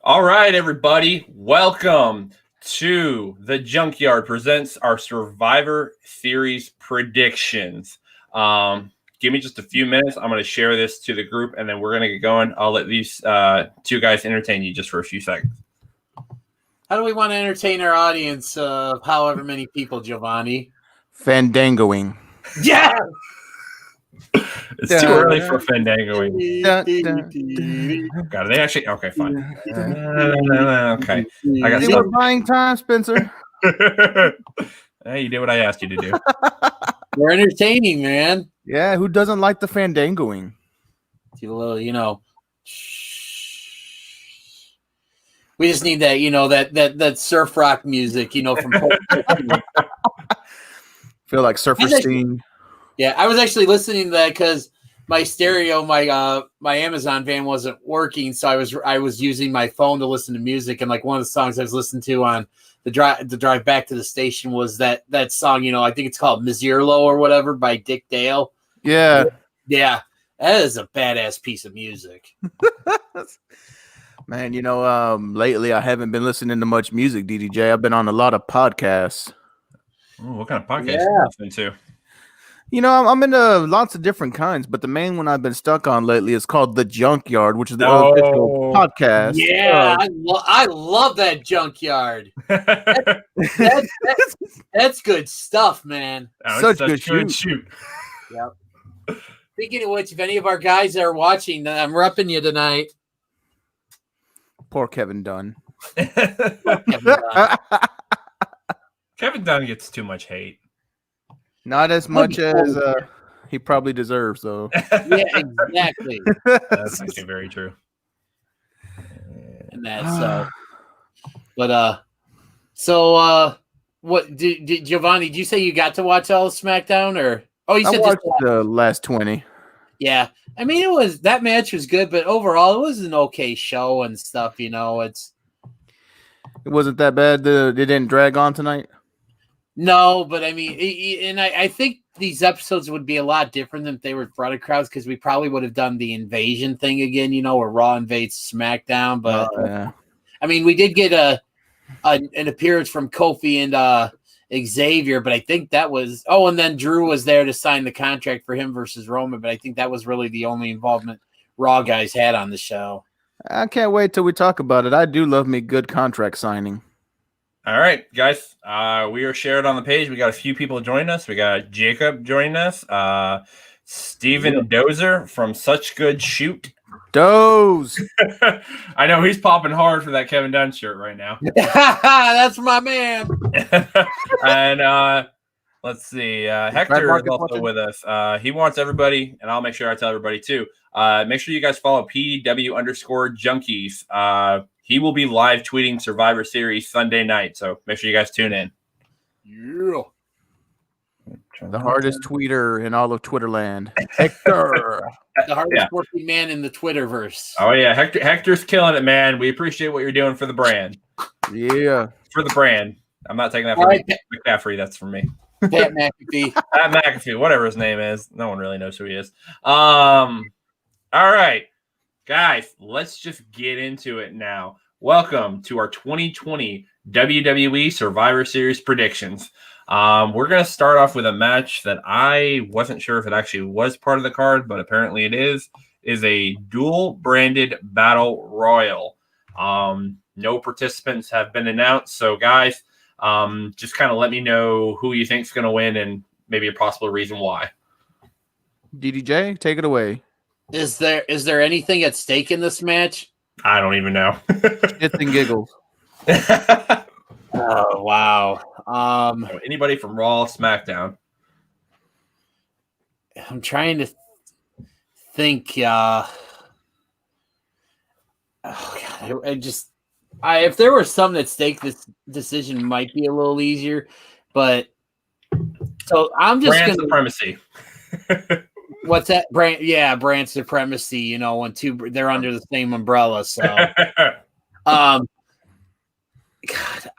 All right, everybody. Welcome to the Junkyard presents our Survivor Series predictions. Give me just a few minutes. I'm going to share this to the group, and then we're going to get going. I'll let these two guys entertain you just for a few seconds. How do we want to entertain our audience of however many people, Jovanni? Fandangoing. Yeah! It's too early for Fandangoing. Got it. They actually... Okay, fine. Okay. I got some buying time, Spencer. Hey, you did what I asked you to do. We're entertaining, man. Yeah, who doesn't like the Fandangoing? Do a little, we just need that, that surf rock music, from Feel like Surfer Sting. Yeah, I was actually listening to that because my stereo, my Amazon van wasn't working, so I was using my phone to listen to music, and like one of the songs I was listening to on the drive back to the station was that song, I think it's called Misirlo or whatever by Dick Dale. Yeah. Yeah. That is a badass piece of music. Man, lately I haven't been listening to much music, DDJ. I've been on a lot of podcasts. Ooh, what kind of podcast are you listening to? I'm into lots of different kinds, but the main one I've been stuck on lately is called The Junkyard, which is the official podcast. Yeah, I love that Junkyard. That's good stuff, man. Such good shoot. Yep. Speaking of which, if any of our guys are watching, I'm repping you tonight. Poor Kevin Dunn. Kevin Dunn gets too much hate. Not as much as he probably deserves, though. Yeah, exactly. That's actually very true. And that's what did Jovanni? Did you say you got to watch all of SmackDown, or you said I watched the last 20? Yeah, I mean that match was good, but overall it was an okay show and stuff. It wasn't that bad. It didn't drag on tonight. No, but I mean, I think these episodes would be a lot different than if they were in front of crowds, because we probably would have done the invasion thing again, where Raw invades SmackDown. But I mean, we did get an appearance from Kofi and Xavier, but I think that was and then Drew was there to sign the contract for him versus Roman, but I think that was really the only involvement Raw guys had on the show. I can't wait till we talk about it. I do love me good contract signing. All right, guys, we are shared on the page. We got a few people joining us. We got Jacob joining us, Steven Dozer from Such Good Shoot. Doze. I know he's popping hard for that Kevin Dunn shirt right now. That's my man. And let's see, Hector is also with us. He wants everybody, and I'll make sure I tell everybody too. Make sure you guys follow PW_junkies. He will be live tweeting Survivor Series Sunday night, so make sure you guys tune in. Yeah. The hardest tweeter in all of Twitterland. Hector. The hardest working man in the Twitterverse. Oh, yeah. Hector's killing it, man. We appreciate what you're doing for the brand. Yeah. For the brand. I'm not taking that from McCaffrey. That's from me. Pat McAfee. Pat McAfee, whatever his name is. No one really knows who he is. All right. Guys, let's just get into it now. Welcome to our 2020 WWE Survivor Series predictions. We're going to start off with a match that I wasn't sure if it actually was part of the card, but apparently it is a dual-branded Battle Royal. No participants have been announced, so guys, just kind of let me know who you think is going to win and maybe a possible reason why. DDJ, take it away. Is there anything at stake in this match? I don't even know. Shits and giggles. Oh wow. Anybody from Raw, SmackDown? I'm trying to think. Oh God, if there were something at stake, this decision might be a little easier. But so I'm just brand supremacy. What's that? Brand supremacy. When they're under the same umbrella. So, God,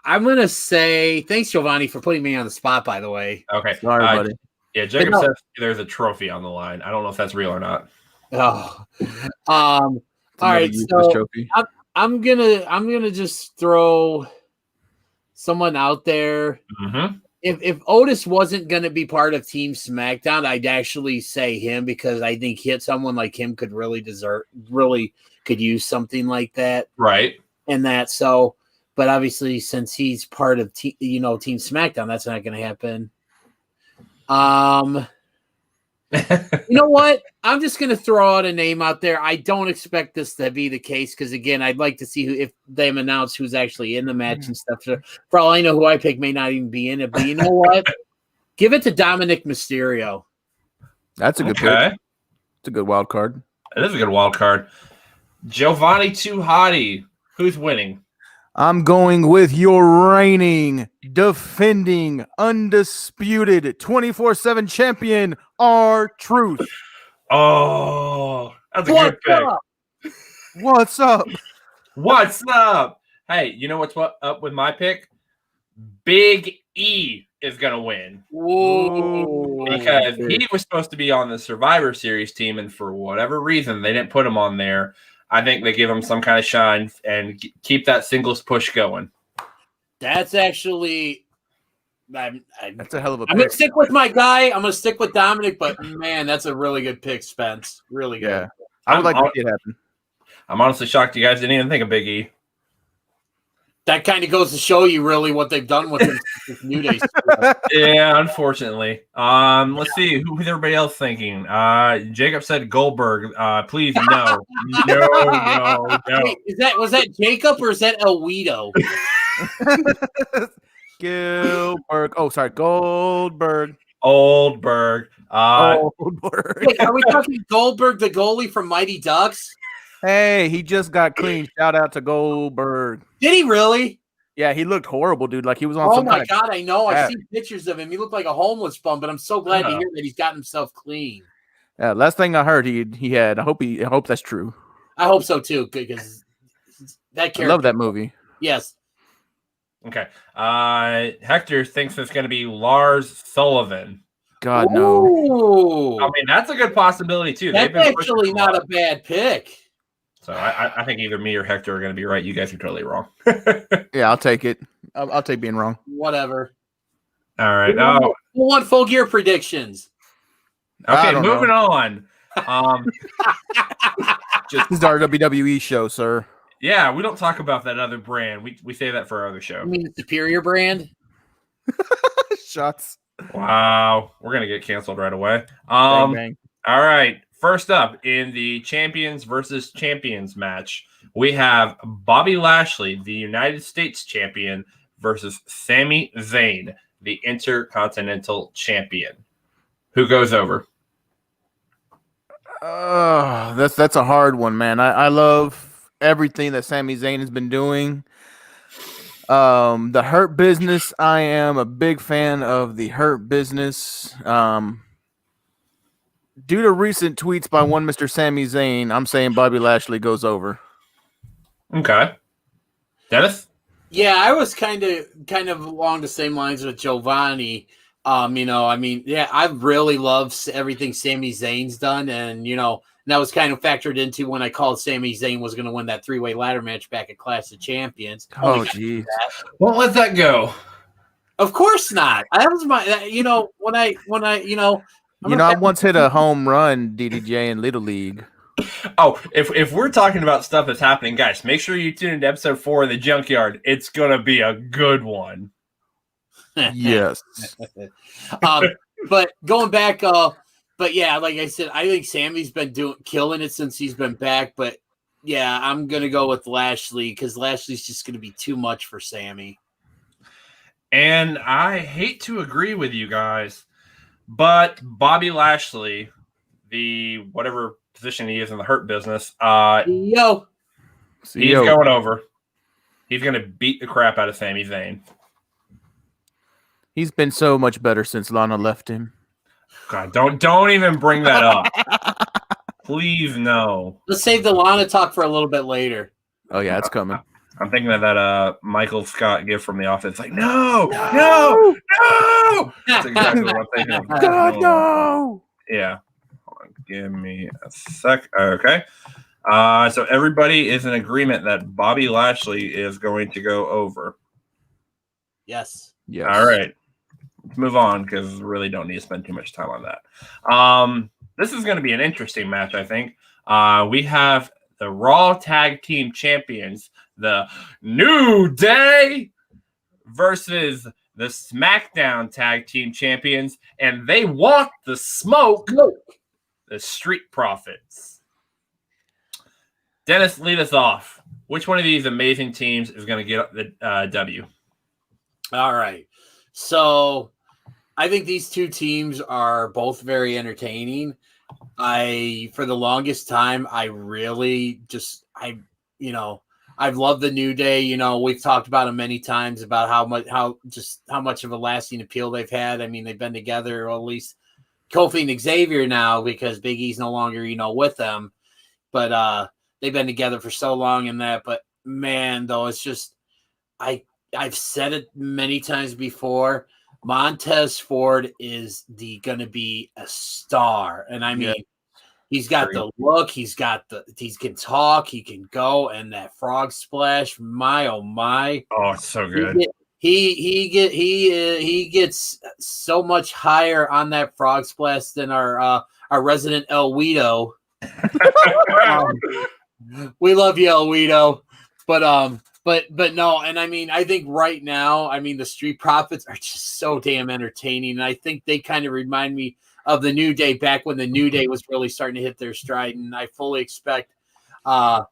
I'm gonna say thanks, Jovanni, for putting me on the spot. By the way, okay, sorry, buddy. Yeah, Jacob says there's a trophy on the line. I don't know if that's real or not. Oh, all right. So I'm gonna just throw someone out there. Mm-hmm. If Otis wasn't gonna be part of Team SmackDown, I'd actually say him because I think someone like him could really could use something like that. Right. And that so, but obviously since he's part of Team SmackDown, that's not gonna happen. You know what? I'm just going to throw out a name out there. I don't expect this to be the case because, again, I'd like to see if they announce who's actually in the match and stuff. So for all I know, who I pick may not even be in it. But you know what? Give it to Dominic Mysterio. That's a good pick. It's a good wild card. It is a good wild card. Jovanni to Hotty. Who's winning? I'm going with your reigning, defending, undisputed 24/7 champion, R-Truth. Oh, that's a good pick. What's up? What's up? Hey, you know what's up with my pick? Big E is going to win. Whoa. Because he was supposed to be on the Survivor Series team, and for whatever reason, they didn't put him on there. I think they give him some kind of shine and keep that singles push going. That's actually... That's a hell of a pick. I'm going to stick with my guy. I'm going to stick with Dominic, but, man, that's a really good pick, Spence. Really good. Yeah. I would like to see it happen. I'm honestly shocked you guys didn't even think of Big E. That kind of goes to show you really what they've done with this New Day stuff. Yeah, unfortunately. Let's see who's everybody else thinking. Jacob said Goldberg. Please no. No. Wait, was that Jacob or is that El Guido? Gilbert. Oh, sorry, Goldberg. Oldberg. Goldberg. Wait, are we talking Goldberg, the goalie from Mighty Ducks? Hey, he just got clean. Shout out to Goldberg. Did he really? Yeah, he looked horrible, dude. Like he was on. Oh my god, I know. Yeah. I've seen pictures of him. He looked like a homeless bum, but I'm so glad to hear that he's got himself clean. Yeah, last thing I heard, he had. I hope that's true. I hope so too, because that character. I love that movie. Yes. Okay. Hector thinks it's going to be Lars Sullivan. God no. Ooh. I mean, that's a good possibility too. That's actually not a bad pick. So I think either me or Hector are going to be right. You guys are totally wrong. Yeah, I'll take it. I'll take being wrong. Whatever. All right. Who want full gear predictions? Okay, moving on. This is our WWE show, sir. Yeah, we don't talk about that other brand. We save that for our other show. You mean the Superior brand? Shots. Wow, we're gonna get canceled right away. Bang, bang. All right. First up in the Champions versus Champions match, we have Bobby Lashley, the United States Champion, versus Sami Zayn, the Intercontinental Champion. Who goes over? That's a hard one, man. I love everything that Sami Zayn has been doing. The Hurt Business, I am a big fan of the Hurt Business. Due to recent tweets by one Mr. Sami Zayn, I'm saying Bobby Lashley goes over. Okay. Dennis? Yeah, I was kind of along the same lines with Jovanni. I really love everything Sami Zayn's done, and that was kind of factored into when I called Sami Zayn was going to win that 3-way ladder match back at Clash of Champions. Oh, geez. Won't let that go. Of course not. That was my, I once hit a home run, DDJ, in Little League. Oh, if we're talking about stuff that's happening, guys, make sure you tune into episode 4 of the Junkyard. It's going to be a good one. Yes. But going back, but yeah, like I said, I think Sammy's been killing it since he's been back. But yeah, I'm going to go with Lashley because Lashley's just going to be too much for Sami. And I hate to agree with you guys, but Bobby Lashley, the whatever position he is in the Hurt Business, he's going over. He's going to beat the crap out of Sami Zayn. He's been so much better since Lana left him. God, don't even bring that up. Please, no. Let's save the Lana talk for a little bit later. Oh yeah, it's coming. I'm thinking of that Michael Scott gift from The Office. Like, no. That's exactly what I'm thinking of. God, no. Yeah. Hold on. Give me a sec. Okay. So everybody is in agreement that Bobby Lashley is going to go over. Yes. All right. Let's move on because we really don't need to spend too much time on that. This is going to be an interesting match, I think. We have the Raw Tag Team Champions, the New Day, versus the SmackDown Tag Team Champions, and they want the smoke, the Street Profits. Dennis, lead us off. Which one of these amazing teams is going to get the W? All right. So I think these two teams are both very entertaining. For the longest time, I've loved the New Day. You know, we've talked about them many times about how much of a lasting appeal they've had. I mean, they've been together, or at least Kofi and Xavier now, because Big E's no longer, with them. But they've been together for so long in that. But man, though, it's just I've said it many times before. Montez Ford is going to be a star, and I mean, he's got the look, he can talk, he can go, and that frog splash, my oh my! Oh, it's so good. He gets so much higher on that frog splash than our resident El Guido. We love you, El Guido, But no, and I mean, I think right now, I mean, the Street Profits are just so damn entertaining, and I think they kind of remind me of the New Day back when the New Day was really starting to hit their stride, and I fully expect the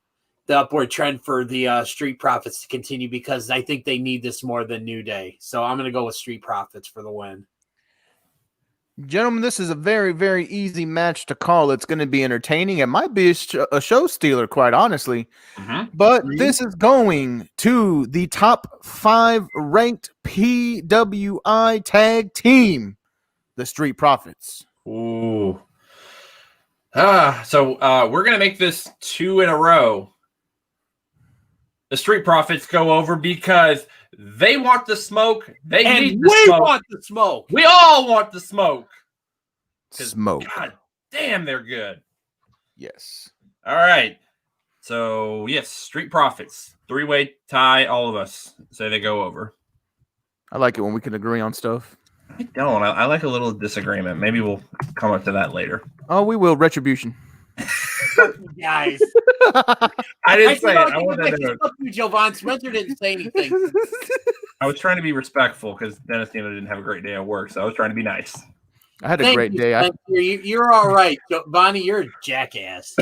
upward trend for the Street Profits to continue because I think they need this more than New Day. So I'm going to go with Street Profits for the win. Gentlemen, this is a very, very easy match to call. It's going to be entertaining. It might be a show stealer, quite honestly. But this is going to the top 5 ranked PWI tag team, the Street Profits. Ooh. So we're going to make this 2 in a row. The Street Profits go over because they want the smoke. They need the smoke. We want the smoke. We all want the smoke. Smoke. God damn, they're good. Yes. All right. So, yes, Street Profits. 3-way tie, all of us say they go over. I like it when we can agree on stuff. I don't. I like a little disagreement. Maybe we'll come up to that later. Oh, we will. Retribution. Guys. I didn't say it. I wanted to know. Jovanni. Spencer didn't say anything. I was trying to be respectful because Dennis didn't have a great day at work, so I was trying to be nice. I had a great day. You're all right. Jovanni, you're a jackass.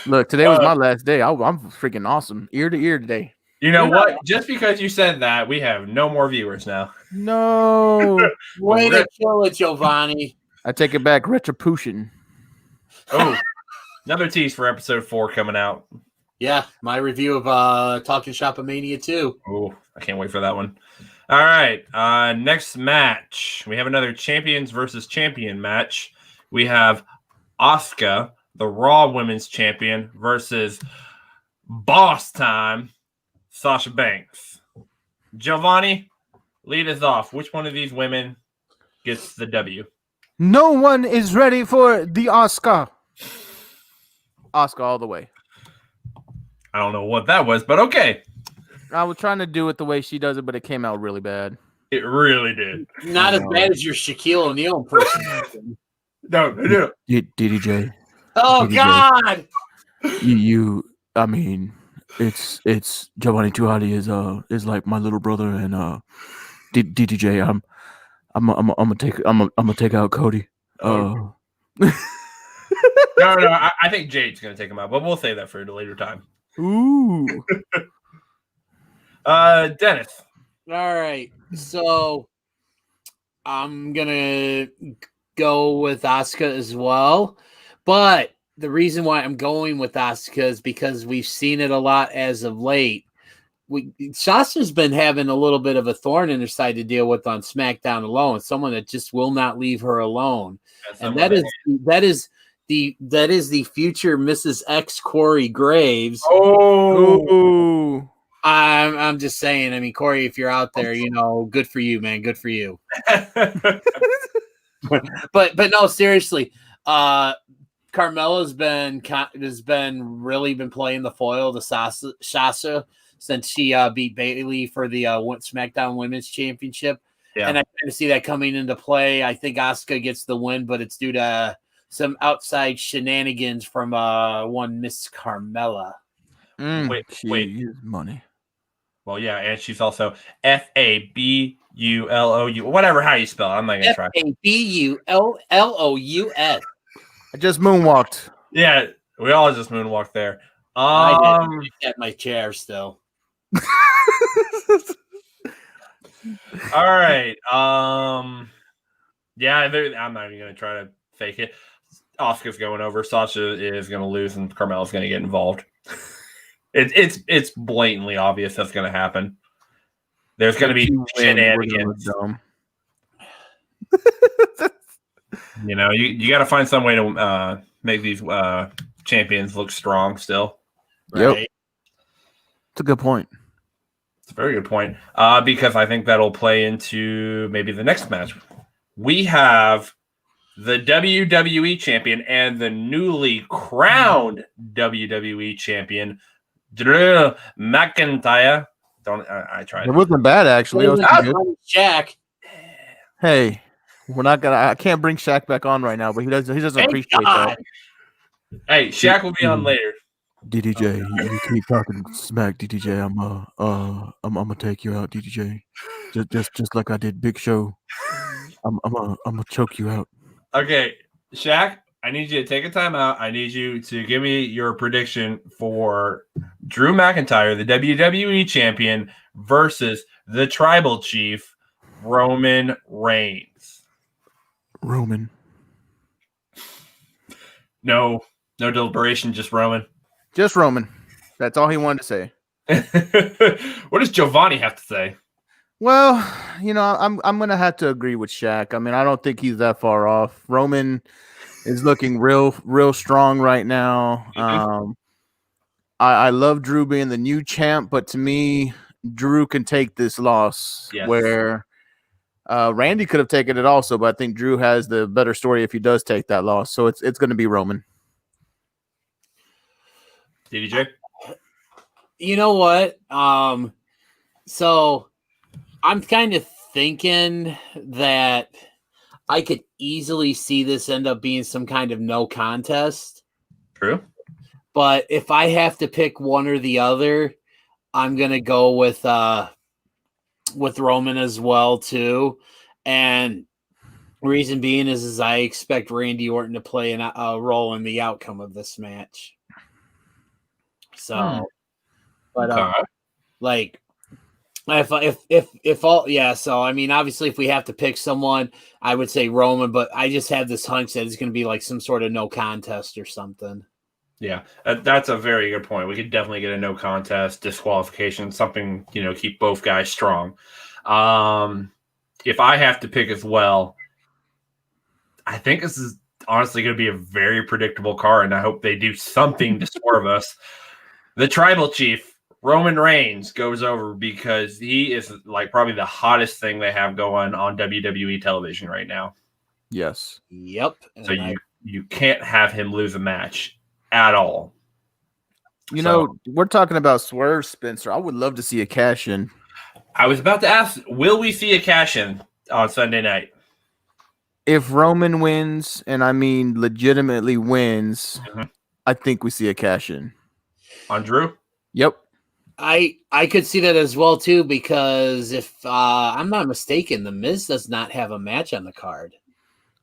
Look, today was my last day. I'm freaking awesome. Ear to ear today. You know what? Just because you said that, we have no more viewers now. No. Way to kill it, Jovanni. I take it back. Retribution. Oh, another tease for episode 4 coming out. Yeah, my review of Talking Shop-A-Mania 2. Oh, I can't wait for that one. All right, next match. We have another champions versus champion match. We have Asuka, the Raw Women's Champion, versus Boss Time, Sasha Banks. Jovanni, lead us off. Which one of these women gets the W? No one is ready for the Asuka. Asuka all the way. I don't know what that was, but okay. I was trying to do it the way she does it, but it came out really bad. It really did. Not as bad as your Shaquille O'Neal impersonation. No. DDJ. Oh, DDJ. God. I mean, it's Giovanni Tuhati is like my little brother, and DDJ. I'm gonna take out Cody. No. I think Jade's gonna take him out, but we'll save that for a later time. Ooh. Dennis. All right, so I'm gonna go with Asuka as well, but the reason why I'm going with Asuka is because we've seen it a lot as of late. Sasha's been having a little bit of a thorn in her side to deal with on SmackDown alone. Someone that just will not leave her alone, and that is the future Mrs. X Corey Graves. Oh. I'm just saying. I mean, Corey, if you're out there, good for you, man. Good for you. but no, seriously. Carmella's been really playing the foil to Sasha since she beat Bayley for the SmackDown Women's Championship. Yeah. And I kind of see that coming into play. I think Asuka gets the win, but it's due to some outside shenanigans from one Miss Carmella. Wait. Is money. Well, yeah, and she's also Fabullous, whatever how you spell it. I'm not gonna try. Fabullous. I just moonwalked. Yeah, we all just moonwalked there. I did at my chair still. All right. Yeah, I'm not even gonna try to fake it. Asuka's going over. Sasha is gonna lose, and Carmella's gonna get involved. It's blatantly obvious that's gonna happen. There's gonna be shenanigans. You know, you got to find some way to make these champions look strong still. Right? Yep. It's a good point. It's a very good point. Because I think that'll play into maybe the next match. We have the WWE champion and the newly crowned WWE champion, Drew McIntyre. I tried. It wasn't bad actually. It was Jack. Hey. We're not gonna. I can't bring Shaq back on right now, but he doesn't appreciate that. Hey, Shaq will be on later. DDJ, you keep talking smack, DDJ. I'm gonna take you out, DDJ. Just like I did Big Show. I'm gonna choke you out. Okay, Shaq, I need you to take a time out. I need you to give me your prediction for Drew McIntyre, the WWE champion, versus the Tribal Chief, Roman Reigns. Roman. No deliberation, just Roman. Just Roman. That's all he wanted to say. What does Jovanni have to say? Well, I'm gonna have to agree with Shaq. I mean, I don't think he's that far off. Roman is looking real strong right now. Mm-hmm. I love Drew being the new champ, but to me, Drew can take this loss. Yes. Where Randy could have taken it also, but I think Drew has the better story if he does take that loss. So it's going to be Roman. DDJ? You know what? So I'm kind of thinking that I could easily see this end up being some kind of no contest. True. But if I have to pick one or the other, I'm going to go with Roman as well too, and reason being is I expect Randy Orton to play a role in the outcome of this match. So, but like if all so I mean obviously if we have to pick someone, I would say Roman, but I just have this hunch that it's going to be like some sort of no contest or something. Yeah, that's a very good point. We could definitely get a no contest, disqualification, something, keep both guys strong. If I have to pick as well, I think this is honestly going to be a very predictable card, and I hope they do something to swerve us. The Tribal Chief, Roman Reigns, goes over because he is like probably the hottest thing they have going on WWE television right now. Yes. Yep. So you can't have him lose a match at all. We're talking about swerve, Spencer. I would love to see a cash in. I was about to ask, will we see a cash in on Sunday night? If Roman wins, and I mean legitimately wins, I think we see a cash in. On Drew? Yep. I could see that as well too, because if I'm not mistaken, The Miz does not have a match on the card.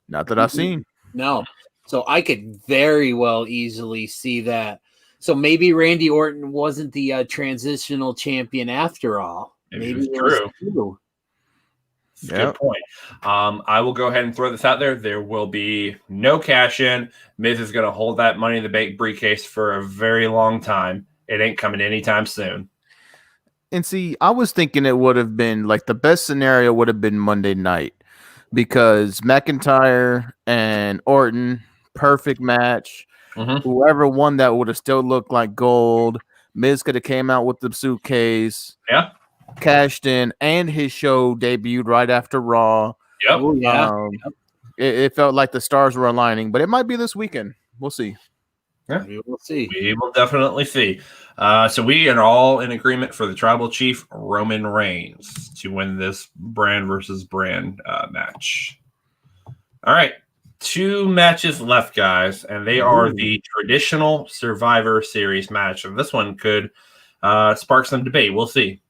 Not that I've seen. No. So I could very well easily see that. So maybe Randy Orton wasn't the transitional champion after all. Maybe it was true. Good point. I will go ahead and throw this out there. There will be no cash in. Miz is going to hold that Money in the Bank briefcase for a very long time. It ain't coming anytime soon. And see, I was thinking it would have been like the best scenario would have been Monday night because McIntyre and Orton, perfect match. Whoever won that would have still looked like gold. Miz could have came out with the suitcase. Yeah. Cashed in, and his show debuted right after Raw. Yep. It felt like the stars were aligning, but it might be this weekend. We'll see. Yeah, we will see. We will definitely see. So we are all in agreement for the Tribal Chief Roman Reigns to win this brand versus brand match. All right. 2 matches left, guys, and they are the traditional Survivor Series match. And this one could spark some debate. We'll see.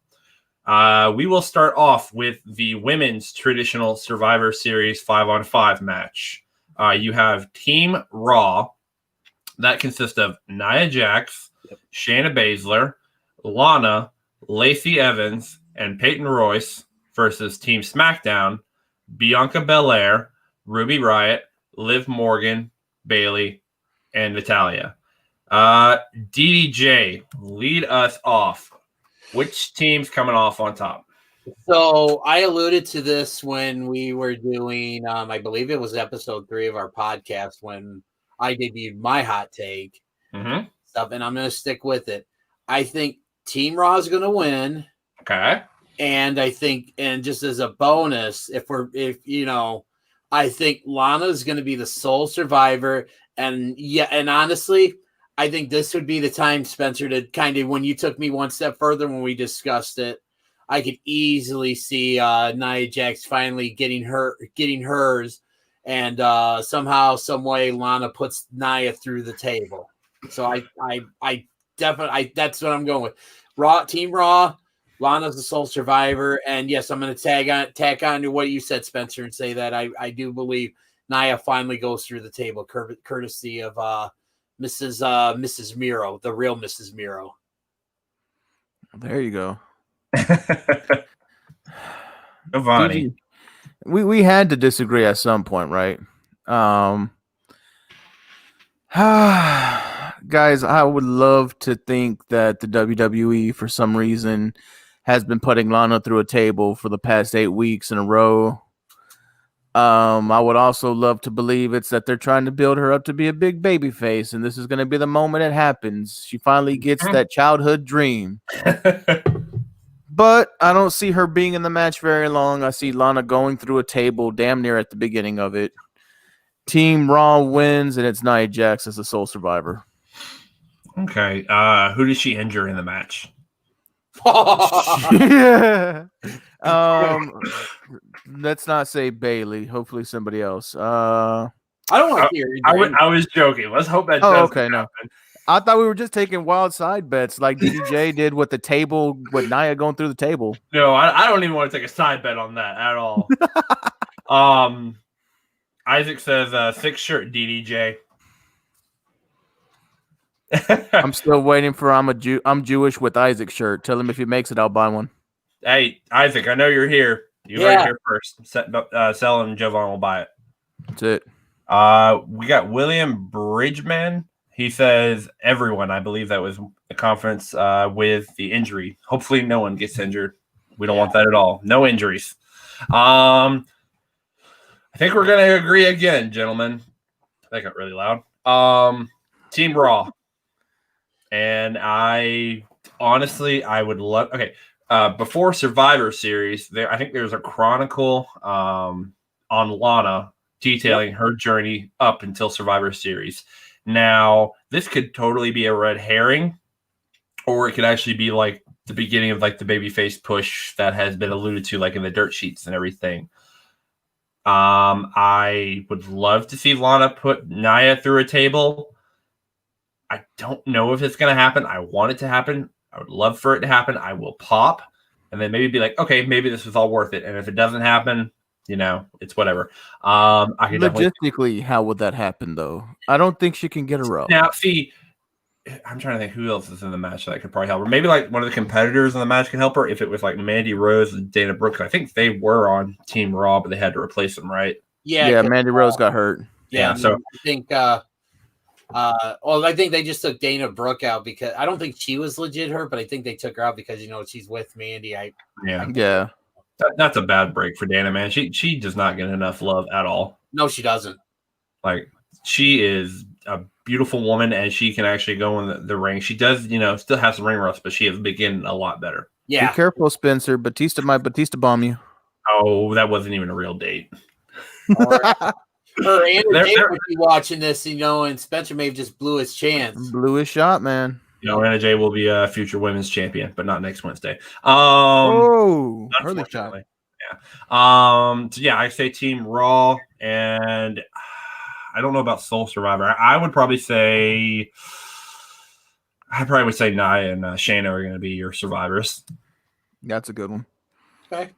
We will start off with the women's traditional Survivor Series 5-on-5 match. You have Team Raw. That consists of Nia Jax, Shayna Baszler, Lana, Lacey Evans, and Peyton Royce versus Team SmackDown, Bianca Belair, Ruby Riott, Liv Morgan, Bayley, and Natalya. DDJ, lead us off. Which team's coming off on top? So I alluded to this when we were doing, I believe it was episode 3 of our podcast when I debuted my hot take stuff, and I'm going to stick with it. I think Team Raw is going to win. Okay. And I think, and just as a bonus, I think Lana is going to be the sole survivor. And honestly, I think this would be the time, Spencer, to kind of, when you took me one step further when we discussed it, I could easily see Nia Jax finally getting hers, and somehow, some way, Lana puts Nia through the table. So I definitely, that's what I'm going with. Team Raw, Lana's the sole survivor, and yes, I'm going to tack on to what you said, Spencer, and say that I do believe Nia finally goes through the table, courtesy of Mrs. Miro, the real Mrs. Miro. There you go. Jovanni. We had to disagree at some point, right? Guys, I would love to think that the WWE, for some reason, has been putting Lana through a table for the past 8 weeks in a row. I would also love to believe it's that they're trying to build her up to be a big baby face, and this is going to be the moment it happens. She finally gets that childhood dream. But I don't see her being in the match very long. I see Lana going through a table damn near at the beginning of it. Team Raw wins, and it's Nia Jax as the sole survivor. Okay. Who did she injure in the match? Yeah. Let's not say Bayley. Hopefully somebody else. I don't want to hear. I was joking. Let's hope that doesn't happen. No. I thought we were just taking wild side bets like DJ did with the table, with Nia going through the table. No, I don't even want to take a side bet on that at all. Isaac says 6 shirt DDJ. I'm still waiting for I'm Jewish with Isaac shirt. Tell him if he makes it, I'll buy one. Hey, Isaac, I know you're here. You heard it here first. Sell and Jovanni will buy it. That's it. We got William Bridgman. He says everyone. I believe that was a conference with the injury. Hopefully no one gets injured. We don't want that at all. No injuries. I think we're going to agree again, gentlemen. That got really loud. Team Raw. And I would love. Okay, before Survivor Series, I think there's a chronicle on Lana detailing her journey up until Survivor Series. Now, this could totally be a red herring, or it could actually be like the beginning of like the babyface push that has been alluded to, like in the dirt sheets and everything. I would love to see Lana put Nia through a table. I don't know if it's going to happen. I want it to happen. I would love for it to happen. I will pop and then maybe be like, okay, maybe this was all worth it. And if it doesn't happen, it's whatever. I can logistically, how would that happen though? I don't think she can get her up. Now, see, I'm trying to think who else is in the match that could probably help her. Maybe like one of the competitors in the match could help her if it was like Mandy Rose and Dana Brooke. I think they were on Team Raw, but they had to replace them, right? Yeah, Mandy Rose got hurt. Yeah, so I think I think they just took Dana Brooke out because I don't think she was legit hurt, but I think they took her out because she's with Mandy. That's a bad break for Dana, man. She does not get enough love at all. No, she doesn't. Like, she is a beautiful woman, and she can actually go in the ring. She does, still has some ring rust, but she has been getting a lot better. Yeah. Be careful, Spencer. Batista might Batista bomb you. Oh, that wasn't even a real date. Or Andrew Tate would be watching this, and Spencer may have just blew his chance. Blew his shot, man. Anna Jay will be a future women's champion, but not next Wednesday. Early shot. Yeah. I say Team Raw, and I don't know about Soul Survivor. I would probably say Nia and Shayna are going to be your survivors. That's a good one. Okay.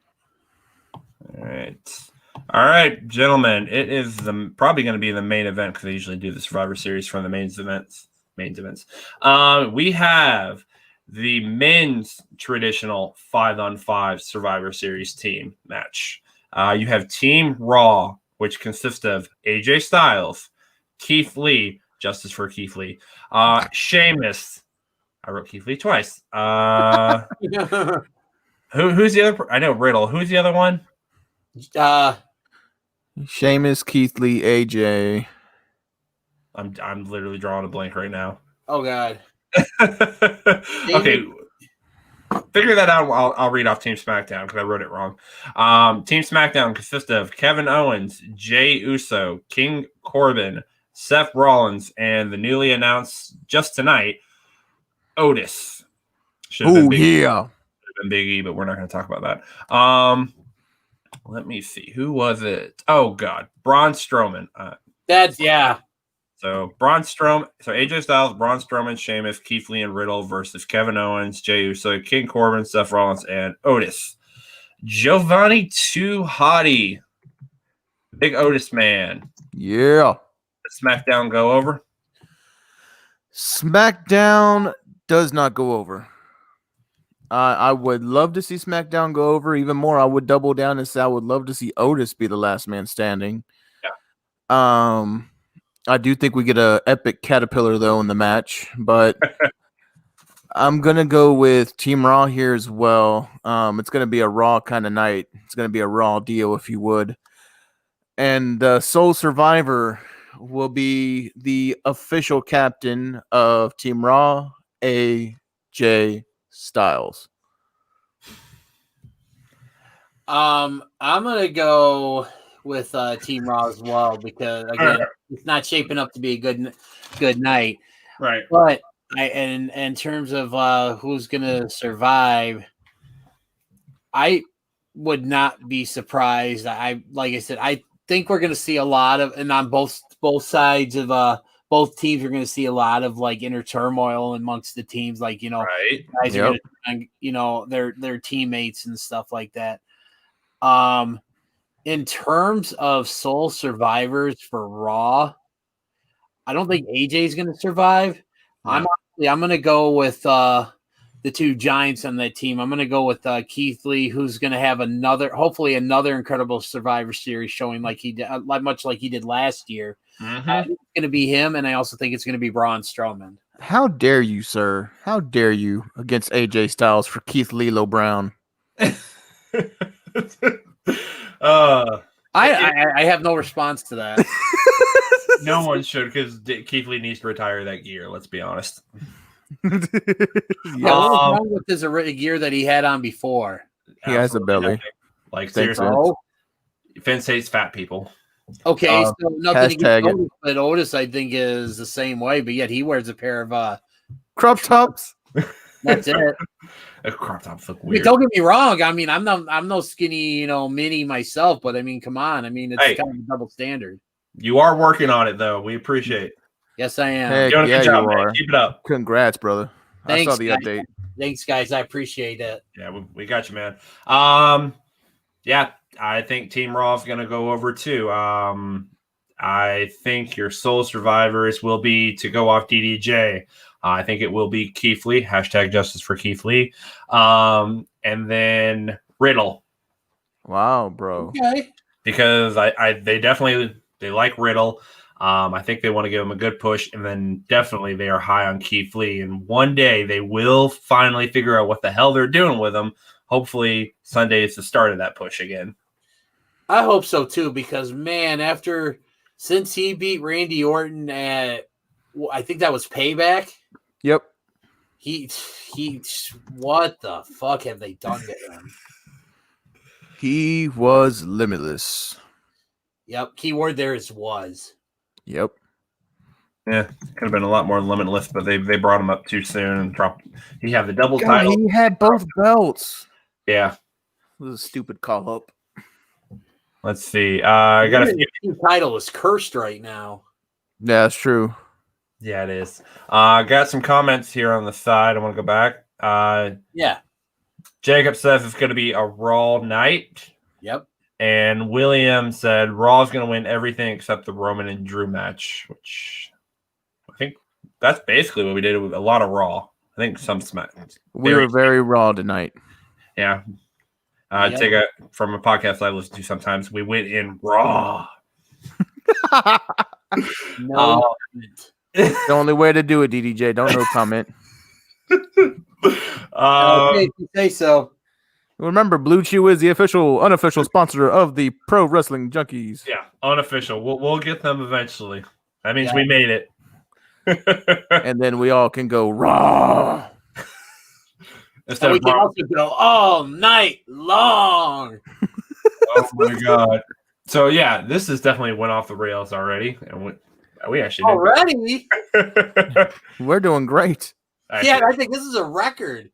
All right, gentlemen. It is probably going to be the main event because they usually do the Survivor Series from the main events. We have the men's traditional 5-on-5 Survivor Series team match. You have Team Raw, which consists of AJ Styles, Keith Lee, Justice for Keith Lee, Sheamus. I wrote Keith Lee twice. Who's the other? I know Riddle. Who's the other one? Sheamus, Keith Lee, AJ. I'm literally drawing a blank right now. Oh God. Okay. Figure that out. I'll read off Team Smackdown because I wrote it wrong. Team Smackdown consists of Kevin Owens, Jey Uso, King Corbin, Seth Rollins, and the newly announced just tonight, Otis. Oh yeah. Big E, but we're not going to talk about that. Let me see. Who was it? Oh God, Braun Strowman. So Braun Strowman. So AJ Styles, Braun Strowman, Sheamus, Keith Lee, and Riddle versus Kevin Owens, Jey Uso, King Corbin, Seth Rollins, and Otis. Jovanni to Hotty. Big Otis man. Yeah. Smackdown go over. Smackdown does not go over. I would love to see SmackDown go over. Even more, I would double down and say I would love to see Otis be the last man standing. Yeah. I do think we get a epic caterpillar though in the match, but I'm gonna go with Team Raw here as well. It's gonna be a Raw kind of night. It's gonna be a Raw deal, if you would. And the sole survivor will be the official captain of Team Raw, AJ Styles. I'm gonna go with Team Raw as well because again, it's not shaping up to be a good night. Right. But in terms of who's gonna survive, I would not be surprised. Like I said, I think we're gonna see a lot of, and on both sides of both teams are going to see a lot of like inner turmoil amongst the teams, like guys are going to, their teammates and stuff like that. In terms of sole survivors for Raw, I don't think AJ is going to survive. Yeah. I'm going to go with the two giants on that team. I'm going to go with Keith Lee, who's going to have hopefully another incredible Survivor Series showing like he did, much like he did last year. Mm-hmm. It's going to be him, and I also think it's going to be Braun Strowman. How dare you, sir? How dare you against AJ Styles for Keith Lilo Brown? I have no response to that. No one should, because Keith Lee needs to retire that gear. Let's be honest. What was wrong with his gear that he had on before? He has a belly. Nothing. Like seriously, Vince hates fat people. Okay, so nothing against Otis, but Otis, I think, is the same way, but yet he wears a pair of crop tops. That's it. Crop tops look weird. Don't get me wrong. I mean, I'm no skinny, mini myself, but I mean, come on. I mean, it's kind of a double standard. You are working on it, though. We appreciate it. Yes, I am. Heck, you're doing a good job, you man. are. Keep it up. Congrats, brother. Thanks, I saw the update. Thanks, guys. I appreciate it. Yeah, we got you, man. Yeah, I think Team Raw is going to go over too. I think your sole survivors will be, to go off DDJ, I think it will be Keith Lee, #Justice for Keith Lee. And then Riddle. Wow, bro. Okay. Because they like Riddle. I think they want to give him a good push, and then definitely they are high on Keith Lee. And one day they will finally figure out what the hell they're doing with him. Hopefully Sunday is the start of that push again. I hope so too, because man, since he beat Randy Orton at, I think that was Payback. Yep. He what the fuck have they done to him? He was limitless. Yep. Keyword there is was. Yep. Yeah, could have been a lot more limitless, but they brought him up too soon and dropped. He had the double God, title. he had both belts. Yeah. It was a stupid call up. Let's see. I got a few. Title is cursed right now. Yeah, that's true. Yeah, it is. Got some comments here on the side. I want to go back. Yeah. Jacob says it's going to be a Raw night. Yep. And William said Raw's going to win everything except the Roman and Drew match, which I think that's basically what we did with a lot of Raw. I think some Smack. We were very Raw tonight. Yeah. Take from a podcast I listen to sometimes. We went in Raw. No. The only way to do it, DDJ. Don't no comment. Okay, if you say so. Remember, Blue Chew is the unofficial sponsor of the Pro Wrestling Junkies. Yeah, unofficial. We'll get them eventually. That means we made it. And then we all can go Raw. And we can also go all night long. Oh my god! So yeah, this has definitely went off the rails already, and we actually already. We're doing great. Actually. Yeah, I think this is a record.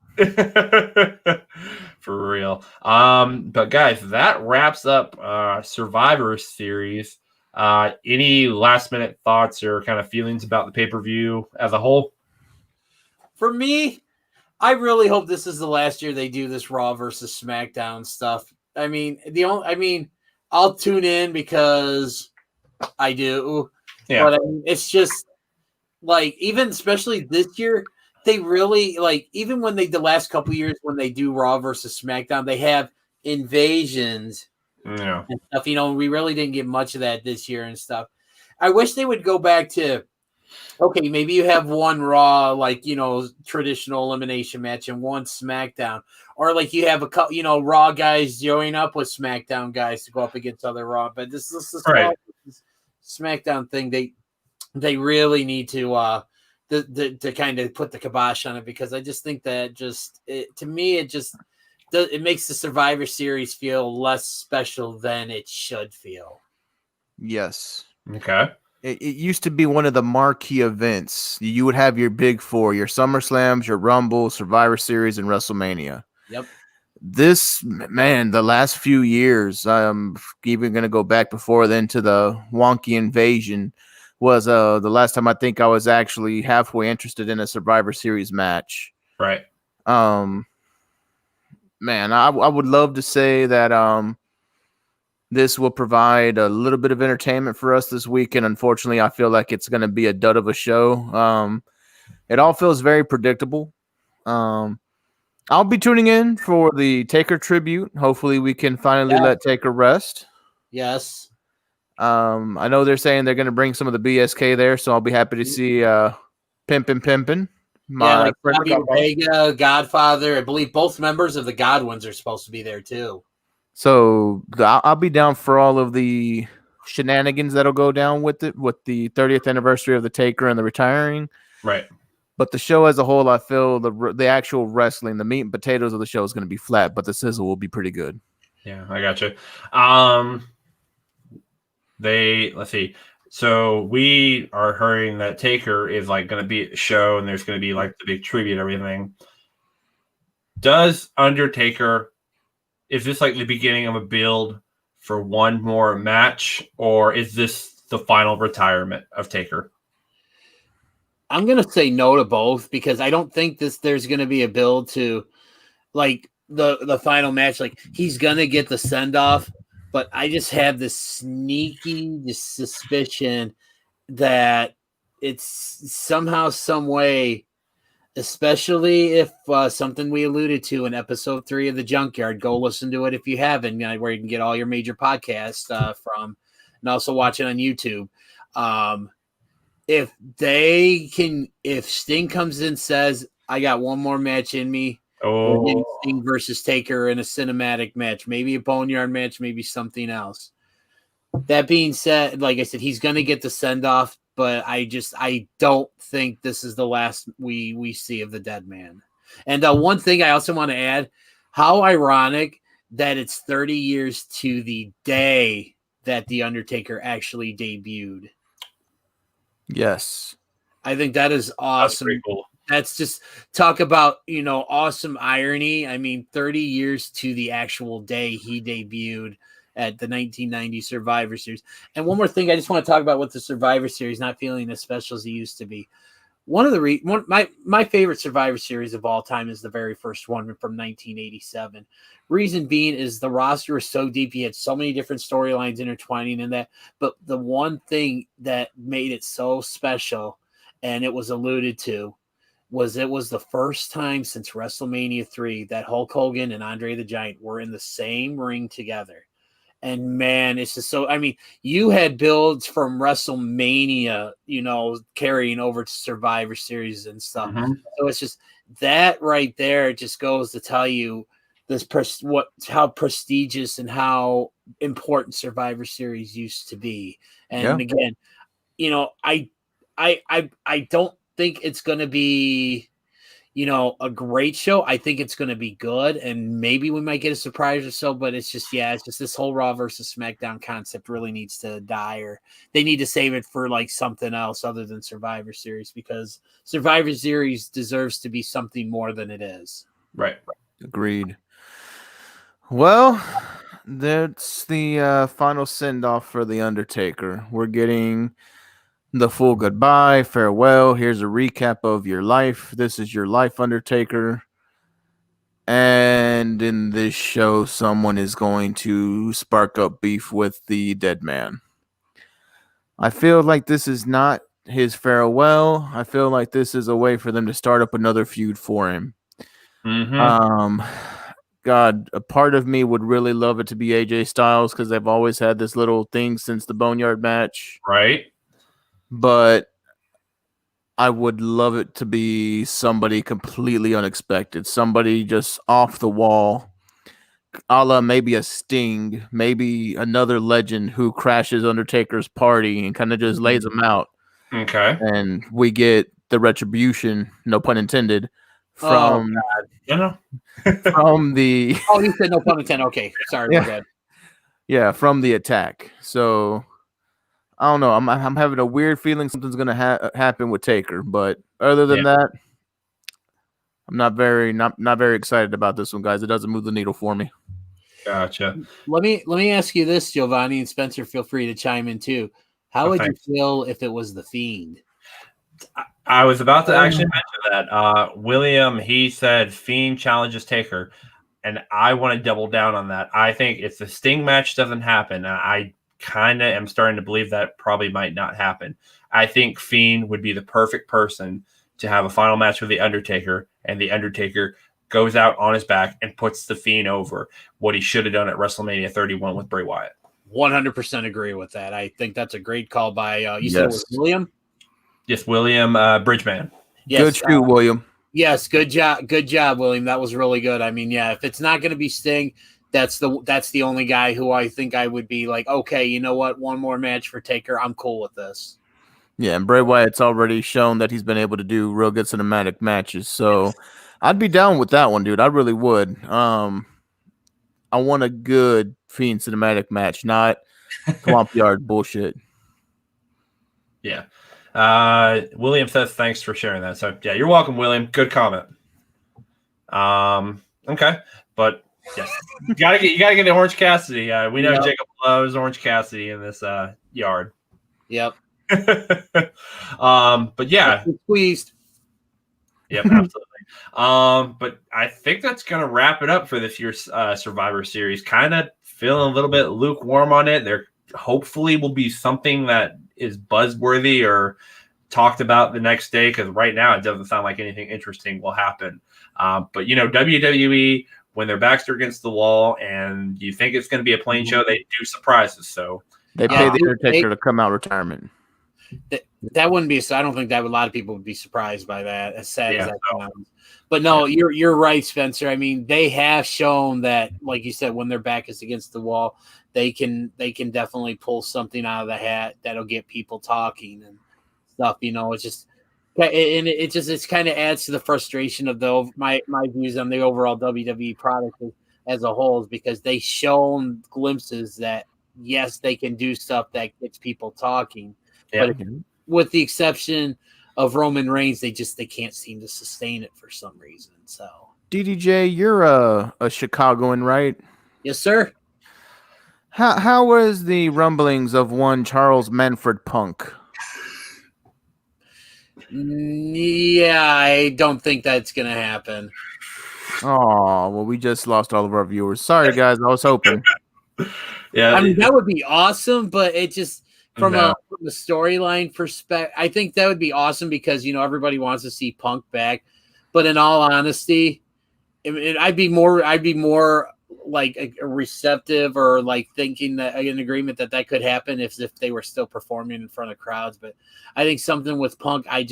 For real. But guys, that wraps up Survivor Series. Any last minute thoughts or kind of feelings about the pay-per-view as a whole? For me, I really hope this is the last year they do this Raw versus SmackDown stuff. I mean, I'll tune in because I do. Yeah. But I mean, it's just like, even especially this year, they really even when the last couple of years when they do Raw versus SmackDown, they have invasions and stuff. We really didn't get much of that this year and stuff. I wish they would go back to, okay, maybe you have one Raw, traditional elimination match and one SmackDown, or you have a couple, Raw guys join up with SmackDown guys to go up against other Raw. But this right. SmackDown thing, they really need to kind of put the kibosh on it, because I just think that it makes the Survivor Series feel less special than it should feel. Yes. Okay. It used to be one of the marquee events. You would have your big four, your SummerSlams, your Rumble, Survivor Series, and WrestleMania. Yep. The last few years, I'm even going to go back before then to the wonky invasion, was the last time I think I was actually halfway interested in a Survivor Series match. Right. Man, I would love to say that this will provide a little bit of entertainment for us this weekend. Unfortunately, I feel like it's going to be a dud of a show. It all feels very predictable. I'll be tuning in for the Taker Tribute. Hopefully we can finally let Taker rest. Yes. I know they're saying they're going to bring some of the BSK there, so I'll be happy to see Pimpin'. Like Vega, Godfather. I believe both members of the Godwins are supposed to be there too. So I'll be down for all of the shenanigans that'll go down with it, with the 30th anniversary of the Taker and the retiring. Right. But the show as a whole, I feel the actual wrestling, the meat and potatoes of the show is going to be flat, but the sizzle will be pretty good. Yeah, I got you. Let's see. So we are hearing that Taker is going to be at the show, and there's going to be the big tribute and everything. Does Undertaker, is this the beginning of a build for one more match, or is this the final retirement of Taker? I'm going to say no to both, because I don't think there's going to be a build to the final match. He's going to get the send off. But I just have this sneaky suspicion that it's somehow, some way, especially if something we alluded to in episode 3 of the Junkyard. Go listen to it if you haven't, where you can get all your major podcasts from, and also watch it on YouTube. If Sting comes in and says, I got one more match in me, we're getting Sting versus Taker in a cinematic match, maybe a boneyard match, maybe something else. That being said, like I said, he's going to get the send off, but I don't think this is the last we see of the dead man. And one thing I also want to add, how ironic that it's 30 years to the day that The Undertaker actually debuted. Yes. I think that is awesome. That's cool. That's just talk about, awesome irony. I mean, 30 years to the actual day he debuted at the 1990 Survivor Series. And one more thing I just want to talk about with the Survivor Series not feeling as special as it used to be. One of the my favorite Survivor Series of all time is the very first one from 1987. Reason being is the roster was so deep. You had so many different storylines intertwining in that. But the one thing that made it so special, and it was alluded to, was it was the first time since WrestleMania 3 that Hulk Hogan and Andre the Giant were in the same ring together. And man, it's just so, I mean, you had builds from WrestleMania, carrying over to Survivor Series and stuff. Mm-hmm. So it's just that right there just goes to tell you how prestigious and how important Survivor Series used to be. And again, I don't think it's going to be, a great show. I think it's going to be good, and maybe we might get a surprise or so, but it's just this whole Raw versus SmackDown concept really needs to die, or they need to save it for like something else other than Survivor Series, because Survivor Series deserves to be something more than it is. Right. Agreed. Well, that's the final send-off for The Undertaker. We're getting the full goodbye, farewell. Here's a recap of your life. This is your life, Undertaker. And in this show, someone is going to spark up beef with the dead man. I feel like this is not his farewell. I feel like this is a way for them to start up another feud for him. Mm-hmm. God, a part of me would really love it to be AJ Styles, because they've always had this little thing since the Boneyard match. Right. But I would love it to be somebody completely unexpected, somebody just off the wall, a la maybe a Sting, maybe another legend who crashes Undertaker's party and kind of just lays him out. Okay. And we get the retribution, no pun intended, from from the you said no pun intended. Okay, sorry, my bad. Yeah, from the attack. So I don't know. I'm having a weird feeling something's gonna happen with Taker, but other than that, I'm not very excited about this one, guys. It doesn't move the needle for me. Gotcha. Let me ask you this, Jovanni, and Spencer, feel free to chime in too. How would you feel if it was the Fiend? I was about to actually mention that. William, he said Fiend challenges Taker, and I want to double down on that. I think if the Sting match doesn't happen, and I kind of am starting to believe that probably might not happen, I think Fiend would be the perfect person to have a final match with The Undertaker, and The Undertaker goes out on his back and puts the Fiend over, what he should have done at WrestleMania 31 with Bray Wyatt. 100% agree with that. I think that's a great call by you said it was William? Yes, William Bridgman. Yes, good shoot, William. Yes, good job, William. That was really good. I mean, if it's not going to be Sting, that's the only guy who I think I would be like, okay, you know what? One more match for Taker. I'm cool with this. Yeah, and Bray Wyatt's already shown that he's been able to do real good cinematic matches. So I'd be down with that one, dude. I really would. I want a good Fiend cinematic match, not Swamp Yard bullshit. Yeah. William says thanks for sharing that. So yeah, you're welcome, William. Good comment. Okay, but yes, you gotta get the Orange Cassidy. We know Jacob loves Orange Cassidy in this yard. Yep. But yeah, squeezed. Yep, absolutely. But I think that's gonna wrap it up for this year's Survivor Series. Kind of feeling a little bit lukewarm on it. There hopefully will be something that is buzzworthy or talked about the next day, because right now it doesn't sound like anything interesting will happen. But WWE, when their backs are against the wall and you think it's going to be a plain show, they do surprises. So they pay the Undertaker to come out retirement. That wouldn't be. I don't think that a lot of people would be surprised by that. As sad as that sounds. But no, you're right, Spencer. I mean, they have shown that, like you said, when their back is against the wall, they can definitely pull something out of the hat that'll get people talking and stuff. It's just, and it kind of adds to the frustration of my views on the overall WWE product as a whole, is because they shown glimpses that yes, they can do stuff that gets people talking. Yeah. But with the exception of Roman Reigns, they can't seem to sustain it for some reason. So, DDJ, you're a Chicagoan, right? yes, sir. How was the rumblings of one Charles Manfred Punk? Yeah, I don't think that's gonna happen. Oh, well, we just lost all of our viewers. Sorry, guys. I was hoping. Yeah, I mean, that would be awesome, but it just from a storyline perspective, I think that would be awesome because everybody wants to see Punk back. But in all honesty, I'd be more like a receptive or like thinking that an agreement that could happen if they were still performing in front of crowds. But I think something with Punk, I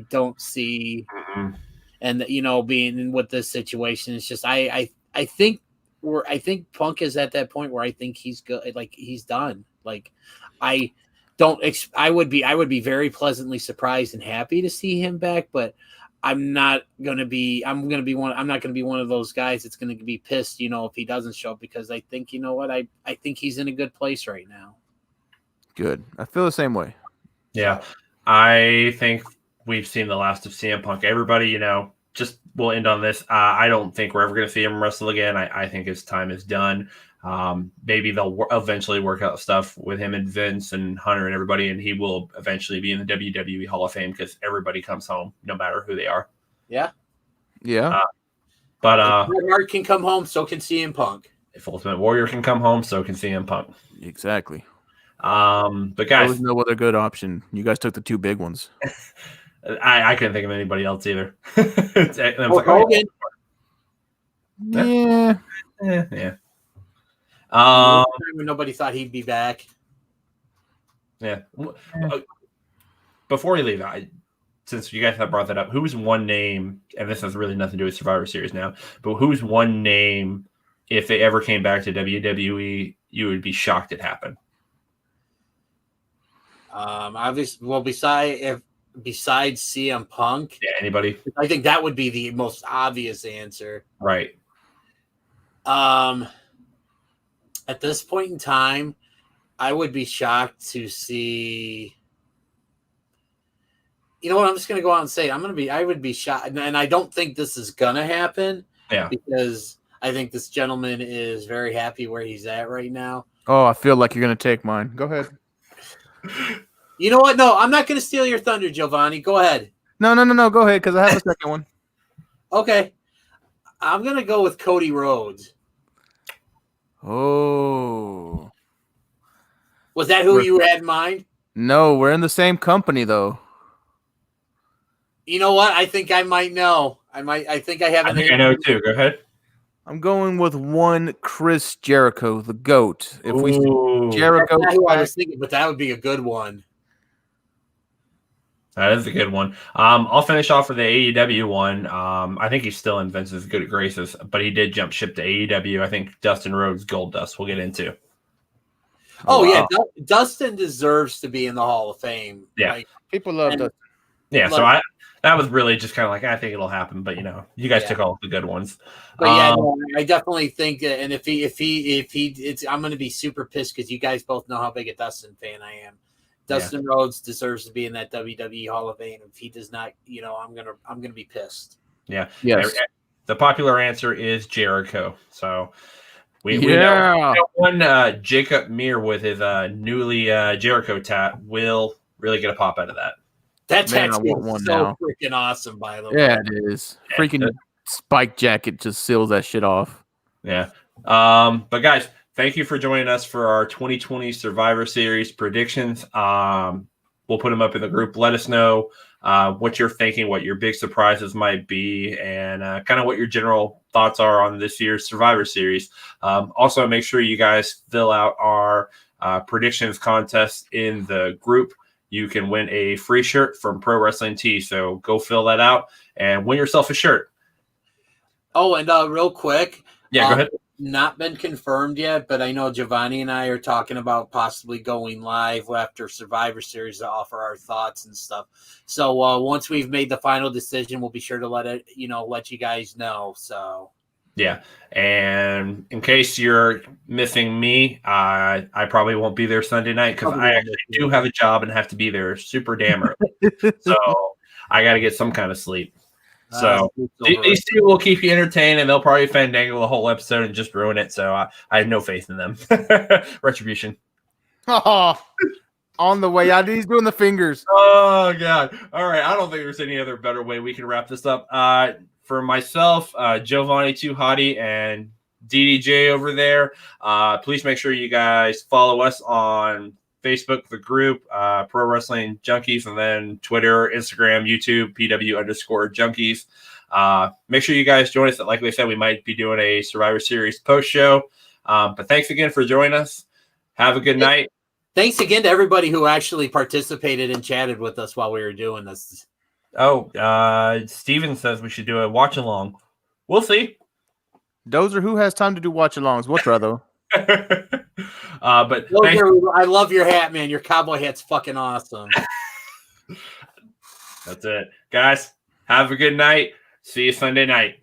don't see, and being with this situation, it's just I think Punk is at that point where I think he's good, like he's done. Like I would be very pleasantly surprised and happy to see him back, but I'm not going to be one of those guys that's going to be pissed, if he doesn't show up, because I think, I think he's in a good place right now. Good. I feel the same way. Yeah. I think we've seen the last of CM Punk. Everybody, just we'll end on this. I don't think we're ever going to see him wrestle again. I think his time is done. Maybe they'll eventually work out stuff with him and Vince and Hunter and everybody, and he will eventually be in the WWE Hall of Fame because everybody comes home, no matter who they are. Yeah. Yeah. But if Bret Hart can come home, so can CM Punk. If Ultimate Warrior can come home, so can CM Punk. Exactly. But guys, there was no other good option. You guys took the two big ones. I couldn't think of anybody else either. Hogan. Yeah. Yeah. When nobody thought he'd be back. Yeah. Before we leave, since you guys have brought that up, who's one name, and this has really nothing to do with Survivor Series now, but who's one name, if they ever came back to WWE, you would be shocked it happened? Obviously, well, besides CM Punk, Yeah, anybody? I think that would be the most obvious answer. Right. At this point in time, I would be shocked to see. You know what? I'm just going to go out and say I would be shocked, and I don't think this is going to happen. Yeah. Because I think this gentleman is very happy where he's at right now. Oh, I feel like you're going to take mine. Go ahead. You know what? No, I'm not going to steal your thunder, Jovanni. Go ahead. No. Go ahead, because I have a second one. Okay. I'm going to go with Cody Rhodes. Oh. Was that who you had in mind? No, we're in the same company, though. You know what? I think I might know. I think I have. I think I know too. Go ahead. I'm going with one Chris Jericho, the GOAT. If we see Jericho, that's not who I was thinking, but that would be a good one. That is a good one. I'll finish off with the AEW one. I think he's still in Vince's good graces, but he did jump ship to AEW. I think Dustin Rhodes Goldust we'll get into. Oh, yeah. Dustin deserves to be in the Hall of Fame. Yeah. People love Dustin. Yeah, so that was really just kind of like, I think it'll happen, but you guys took all the good ones. But yeah, I definitely think that, and if he, I'm going to be super pissed because you guys both know how big a Dustin fan I am. Dustin Rhodes deserves to be in that WWE Hall of Fame. If he does not, I'm gonna be pissed. Yeah. Yes. The popular answer is Jericho. So we know one Jacob Meir with his newly Jericho tat will really get a pop out of that. That tattoo is so freaking awesome, by the way. Yeah, it is. Freaking spike jacket just seals that shit off. Yeah. But guys, thank you for joining us for our 2020 Survivor Series predictions. We'll put them up in the group. Let us know what you're thinking, what your big surprises might be, and kind of what your general thoughts are on this year's Survivor Series. Also, make sure you guys fill out our predictions contest in the group. You can win a free shirt from Pro Wrestling Tee. So go fill that out and win yourself a shirt. Oh, and real quick. Yeah, go ahead. Not been confirmed yet, but I know Jovanni and I are talking about possibly going live after Survivor Series to offer our thoughts and stuff. So once we've made the final decision, we'll be sure to let you guys know. So Yeah. And in case you're missing me, I probably won't be there Sunday night because I actually do have a job and have to be there super damn early. So I got to get some kind of sleep. So these two will keep you entertained, and they'll probably fandangle the whole episode and just ruin it. So I have no faith in them. Retribution. Oh, on the way out. He's doing the fingers. Oh, God. All right. I don't think there's any other better way we can wrap this up. For myself, Jovanni, Hotty, and DDJ over there, please make sure you guys follow us on Facebook, the group, Pro Wrestling Junkies, and then Twitter, Instagram, YouTube, PW_Junkies. Make sure you guys join us. Like we said, we might be doing a Survivor Series post show. But thanks again for joining us. Have a good night. Thanks again to everybody who actually participated and chatted with us while we were doing this. Oh, Steven says we should do a watch along. We'll see. Dozer, who has time to do watch alongs? What's rather? But Dozer, I love your hat, man. Your cowboy hat's fucking awesome. That's it. Guys, have a good night. See you Sunday night.